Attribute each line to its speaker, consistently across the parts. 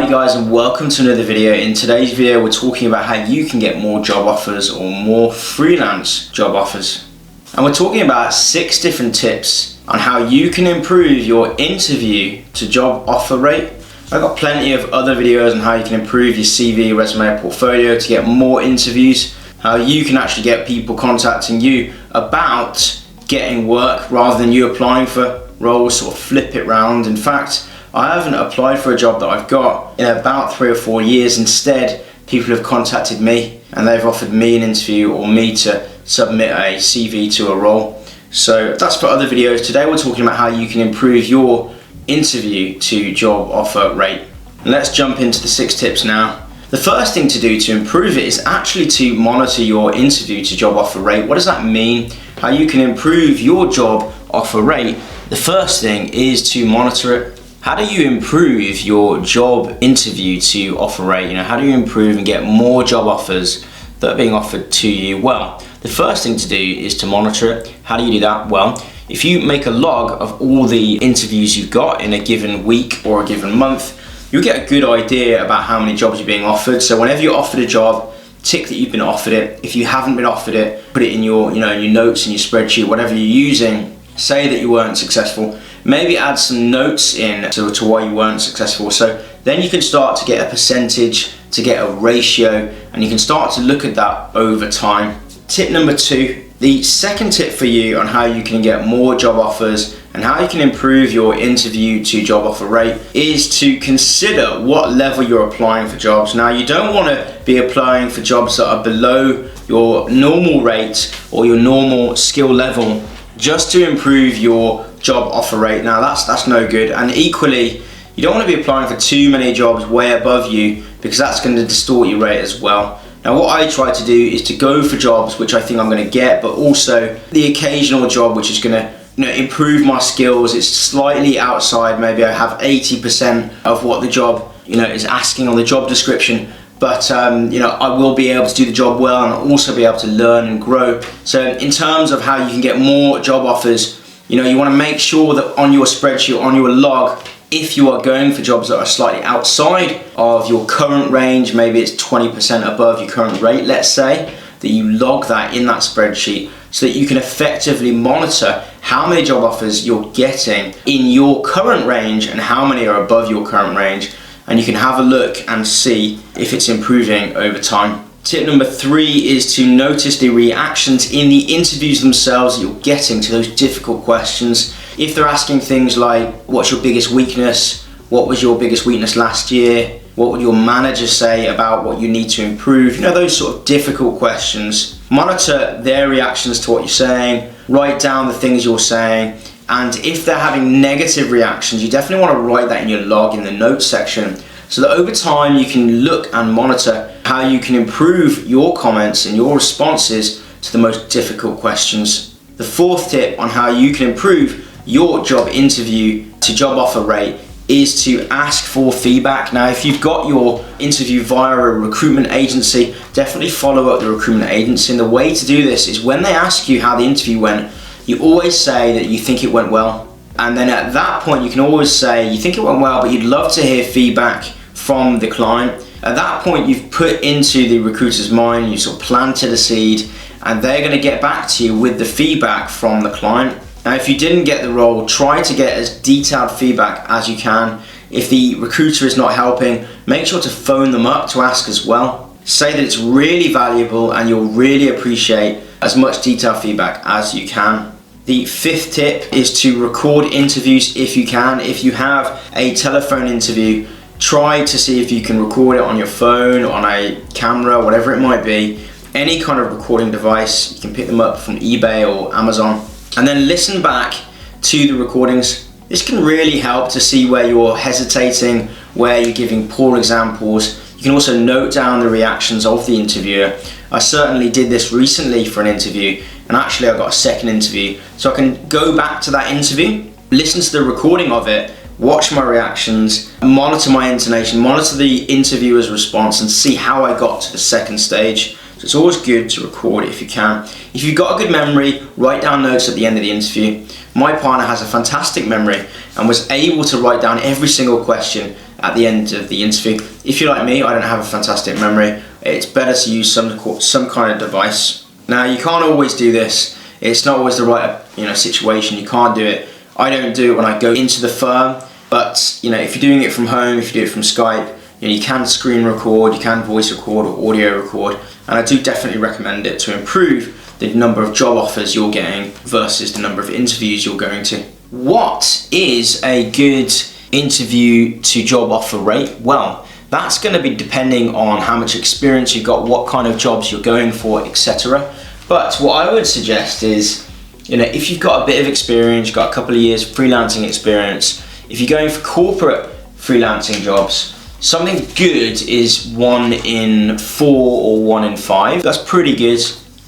Speaker 1: Howdy guys, and welcome to another video. In today's video we're talking about how you can get more job offers or more freelance job offers. And we're talking about 6 different tips on how you can improve your interview to job offer rate. I've got plenty of other videos on how you can improve your CV, resume, portfolio to get more interviews, how you can actually get people contacting you about getting work rather than you applying for roles, sort of flip it round. In fact, I haven't applied for a job that I've got in about 3 or 4 years. Instead, people have contacted me and they've offered me an interview or me to submit a CV to a role. So that's for other videos. Today we're talking about how you can improve your interview to job offer rate. And let's jump into the 6 tips now. The first thing to do to improve it is actually to monitor your interview to job offer rate. What does that mean? How you can improve your job offer rate? The first thing is to monitor it. How do you improve your job interview to offer rate? How do you improve and get more job offers that are being offered to you? Well, the first thing to do is to monitor it. How do you do that? Well, if you make a log of all the interviews you've got in a given week or a given month, you'll get a good idea about how many jobs you're being offered. So whenever you're offered a job, tick that you've been offered it. If you haven't been offered it, put it in your, your notes, in your spreadsheet, whatever you're using. Say that you weren't successful. Maybe add some notes in to why you weren't successful. So then you can start to get a percentage, to get a ratio, and you can start to look at that over time. Tip number 2, the second tip for you on how you can get more job offers and how you can improve your interview to job offer rate is to consider what level you're applying for jobs. Now, you don't want to be applying for jobs that are below your normal rate or your normal skill level just to improve your job offer rate. Now that's no good, and equally you don't want to be applying for too many jobs way above you, because that's going to distort your rate as well. Now what I try to do is to go for jobs which I think I'm going to get, but also the occasional job which is going to improve my skills. It's slightly outside, maybe I have 80% of what the job is asking on the job description, but I will be able to do the job well and also be able to learn and grow. So in terms of how you can get more job offers, you want to make sure that on your spreadsheet, on your log, if you are going for jobs that are slightly outside of your current range, maybe it's 20% above your current rate, let's say, that you log that in that spreadsheet so that you can effectively monitor how many job offers you're getting in your current range and how many are above your current range. And you can have a look and see if it's improving over time. Tip number 3 is to notice the reactions in the interviews themselves that you're getting to those difficult questions. If they're asking things like, what's your biggest weakness? What was your biggest weakness last year? What would your manager say about what you need to improve? Those sort of difficult questions. Monitor their reactions to what you're saying. Write down the things you're saying. And if they're having negative reactions, you definitely want to write that in your log in the notes section, so that over time you can look and monitor how you can improve your comments and your responses to the most difficult questions. The 4th tip on how you can improve your job interview to job offer rate is to ask for feedback. Now, if you've got your interview via a recruitment agency, definitely follow up the recruitment agency. And the way to do this is when they ask you how the interview went, you always say that you think it went well. And then at that point, you can always say you think it went well, but you'd love to hear feedback from the client. At that point, you've put into the recruiter's mind, you sort of planted a seed, and they're going to get back to you with the feedback from the client. Now, if you didn't get the role, try to get as detailed feedback as you can. If the recruiter is not helping, make sure to phone them up to ask as well. Say that it's really valuable and you'll really appreciate as much detailed feedback as you can. The 5th tip is to record interviews if you can. If you have a telephone interview, try to see if you can record it on your phone, on a camera, whatever it might be. Any kind of recording device, you can pick them up from eBay or Amazon. And then listen back to the recordings. This can really help to see where you're hesitating, where you're giving poor examples. You can also note down the reactions of the interviewer. I certainly did this recently for an interview, and actually I got a second interview. So I can go back to that interview, listen to the recording of it, watch my reactions, monitor my intonation, monitor the interviewer's response, and see how I got to the second stage. So it's always good to record it if you can. If you've got a good memory, write down notes at the end of the interview. My partner has a fantastic memory and was able to write down every single question at the end of the interview. If you're like me, I don't have a fantastic memory. It's better to use some kind of device. Now, you can't always do this. It's not always the right situation. You can't do it. I don't do it when I go into the firm, but if you're doing it from home, if you do it from Skype, you can screen record, you can voice record or audio record, and I do definitely recommend it to improve the number of job offers you're getting versus the number of interviews you're going to. What is a good interview to job offer rate? Well, that's going to be depending on how much experience you've got, what kind of jobs you're going for, etc. But what I would suggest is, if you've got a bit of experience, you've got a couple of years freelancing experience, if you're going for corporate freelancing jobs, something good is 1 in 4 or 1 in 5. That's pretty good.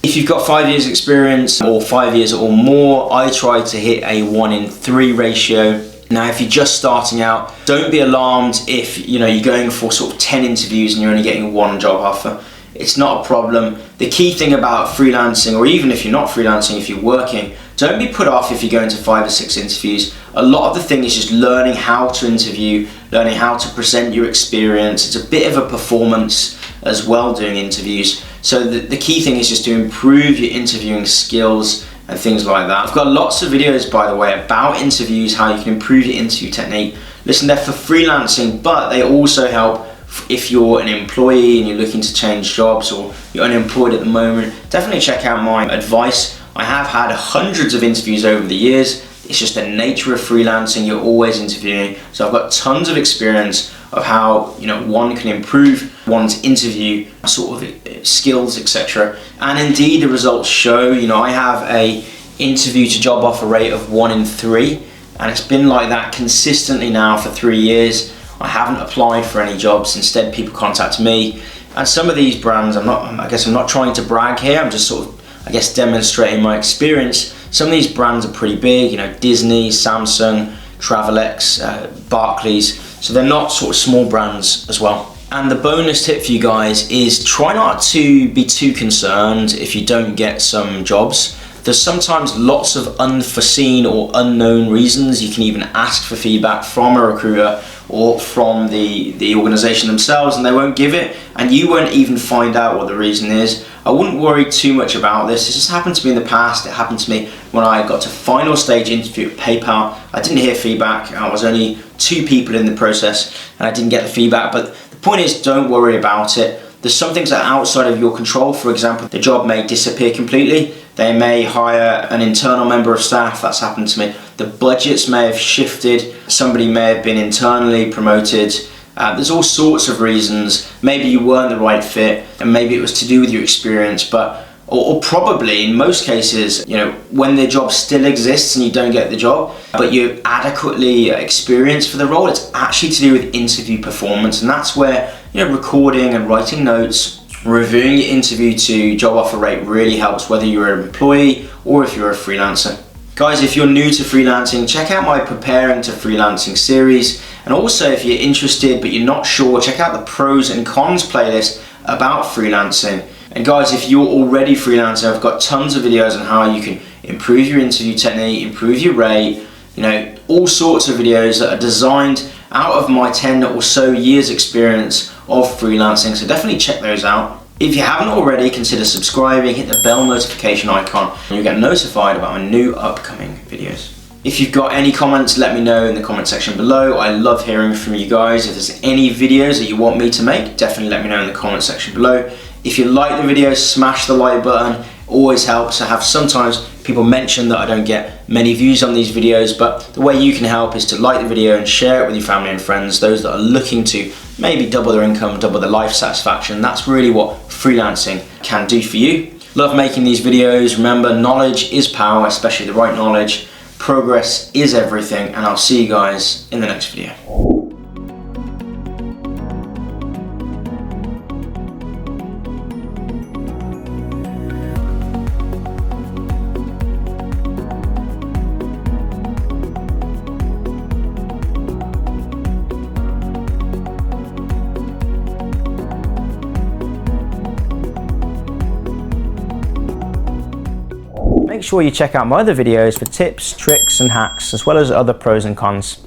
Speaker 1: If you've got 5 years experience or 5 years or more, I try to hit a 1 in 3 ratio. Now, if you're just starting out, don't be alarmed if you're going for sort of 10 interviews and you're only getting 1 job offer. It's not a problem. The key thing about freelancing, or even if you're not freelancing, if you're working, don't be put off if you go into 5 or 6 interviews. A lot of the thing is just learning how to interview, learning how to present your experience. It's a bit of a performance as well doing interviews. So the key thing is just to improve your interviewing skills and things like that. I've got lots of videos, by the way, about interviews, how you can improve your interview technique. Listen, they're for freelancing, but they also help if you're an employee and you're looking to change jobs, or you're unemployed at the moment. Definitely check out my advice. I have had hundreds of interviews over the years. It's just the nature of freelancing, you're always interviewing. So I've got tons of experience of how one can improve one's interview sort of skills, etc. And indeed the results show. I have a interview to job offer rate of 1 in 3, and it's been like that consistently now for 3 years. I haven't applied for any jobs. Instead, people contact me, and some of these brands, I'm not trying to brag here, I'm just sort of demonstrating my experience. Some of these brands are pretty big, Disney, Samsung, Travelex, Barclays, so they're not sort of small brands as well. And the bonus tip for you guys is try not to be too concerned if you don't get some jobs. There's sometimes lots of unforeseen or unknown reasons. You can even ask for feedback from a recruiter or from the organization themselves, and they won't give it, and you won't even find out what the reason is. I wouldn't worry too much about this. This has happened to me in the past. It happened to me when I got to final stage interview at PayPal. I didn't hear feedback. I was only 2 people in the process and I didn't get the feedback. But the point is, don't worry about it. There's some things that are outside of your control. For example, the job may disappear completely. They may hire an internal member of staff. That's happened to me. The budgets may have shifted. Somebody may have been internally promoted. There's all sorts of reasons. Maybe you weren't the right fit, and maybe it was to do with your experience, or probably in most cases, when the job still exists and you don't get the job, but you're adequately experienced for the role, it's actually to do with interview performance. And that's where recording and writing notes, reviewing your interview to job offer rate really helps, whether you're an employee or if you're a freelancer. Guys, if you're new to freelancing, check out my Preparing to Freelancing series. And also, if you're interested but you're not sure, check out the pros and cons playlist about freelancing. And guys, if you're already freelancing, I've got tons of videos on how you can improve your interview technique, improve your rate, all sorts of videos that are designed out of my 10 or so years experience of freelancing. So definitely check those out. If you haven't already, consider subscribing, hit the bell notification icon, and you'll get notified about my new upcoming videos. If you've got any comments, let me know in the comment section below. I love hearing from you guys. If there's any videos that you want me to make, definitely let me know in the comment section below. If you like the video, smash the like button. It always helps. Sometimes people mention that I don't get many views on these videos, but the way you can help is to like the video and share it with your family and friends, those that are looking to maybe double their income, double their life satisfaction. That's really what freelancing can do for you. Love making these videos. Remember, knowledge is power, especially the right knowledge. Progress is everything, and I'll see you guys in the next video. Make sure you check out my other videos for tips, tricks and hacks, as well as other pros and cons.